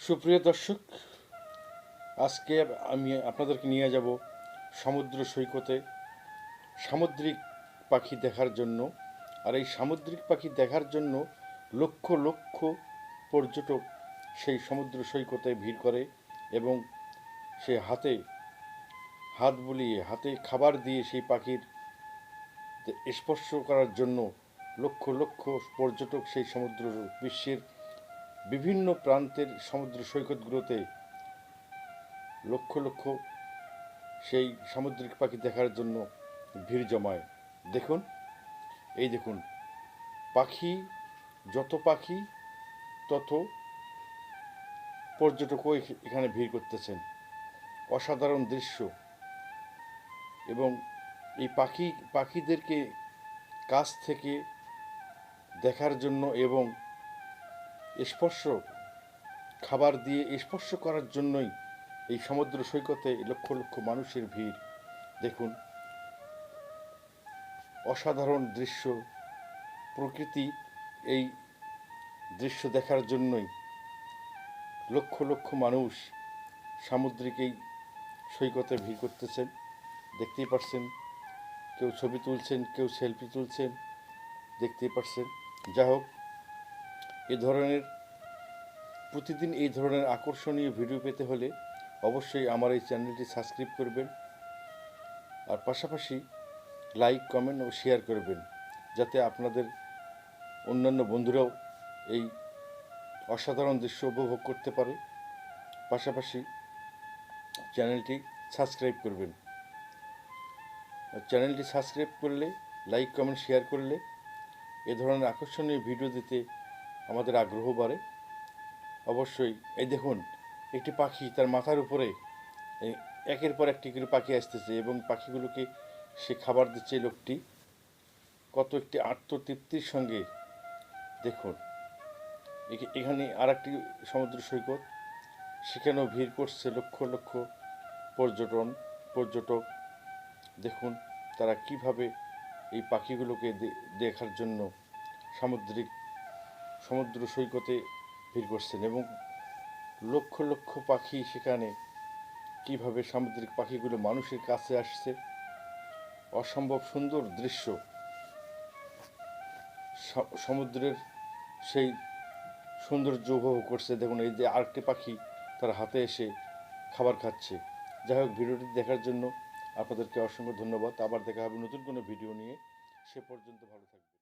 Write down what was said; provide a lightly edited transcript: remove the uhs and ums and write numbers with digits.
সুপ্রিয় দর্শক, আজকে আমি আপনাদেরকে নিয়ে যাব সমুদ্র সৈকতে সামুদ্রিক পাখি দেখার জন্য। আর এই সামুদ্রিক পাখি দেখার জন্য লক্ষ লক্ষ পর্যটক সেই সমুদ্র সৈকতে ভিড় করে এবং সে হাত বুলিয়ে হাতে খাবার দিয়ে সেই পাখির স্পর্শ করার জন্য লক্ষ লক্ষ পর্যটক সেই সমুদ্র বিশ্বের বিভিন্ন প্রান্তের সমুদ্র সৈকতগুলোতে লক্ষ লক্ষ সেই সামুদ্রিক পাখি দেখার জন্য ভিড় জমায়। দেখুন, এই দেখুন, পাখি, যত পাখি তত পর্যটকও এখানে ভিড় করতেছেন। অসাধারণ দৃশ্য। এবং এই পাখিদেরকে কাছ থেকে দেখার জন্য এবং স্পর্শ খাবার দিয়ে স্পর্শ করার জন্যই এই সমুদ্র সৈকতে লক্ষ লক্ষ মানুষের ভিড়। দেখুন, অসাধারণ দৃশ্য। প্রকৃতি এই দৃশ্য দেখার জন্যই লক্ষ লক্ষ মানুষ সামুদ্রিক এই সৈকতে ভিড় করতেছেন। দেখতেই পাচ্ছেন, কেউ ছবি তুলছেন, কেউ সেলফি তুলছেন, দেখতেই পাচ্ছেন। যা হোক, প্রতিদিন এই ধরনের আকর্ষণীয় ভিডিও পেতে হলে অবশ্যই আমার এই চ্যানেলটি সাবস্ক্রাইব করবেন, আর পাশাপাশি লাইক, কমেন্ট ও শেয়ার করবেন, যাতে আপনাদের অন্যান্য বন্ধুরাও এই অসাধারণ দৃশ্য উপভোগ করতে পারে। পাশাপাশি চ্যানেলটি সাবস্ক্রাইব করবেন। চ্যানেলটি সাবস্ক্রাইব করলে, লাইক, কমেন্ট, শেয়ার করলে এ ধরনের আকর্ষণীয় ভিডিও দিতে আমাদের আগ্রহ বাড়ে। অবশ্যই এই দেখুন, একটি পাখি তার মাথার উপরে একের পর একটি করে পাখি আসতেছে এবং পাখিগুলোকে সে খাবার দিচ্ছে। লোকটি কত একটি আত্মতৃপ্তির সঙ্গে। দেখুন, এখানে আর একটি সমুদ্র সৈকত, সেখানেও ভিড় করছে লক্ষ লক্ষ পর্যটক। দেখুন, তারা কিভাবে এই পাখিগুলোকে দেখার জন্য সমুদ্র সৈকতে ভিড় করছেন এবং লক্ষ লক্ষ পাখি সেখানে কিভাবে সামুদ্রিক পাখিগুলো মানুষের কাছে আসছে। অসম্ভব সুন্দর দৃশ্য। সমুদ্রের সেই সৌন্দর্য উপভোগ করছে। দেখুন, এই যে আরেকটি পাখি তার হাতে এসে খাবার খাচ্ছে। যাই হোক, ভিডিওটি দেখার জন্য আপনাদেরকে অসংখ্য ধন্যবাদ। আবার দেখা হবে নতুন কোনো ভিডিও নিয়ে। সে পর্যন্ত ভালো থাকবেন।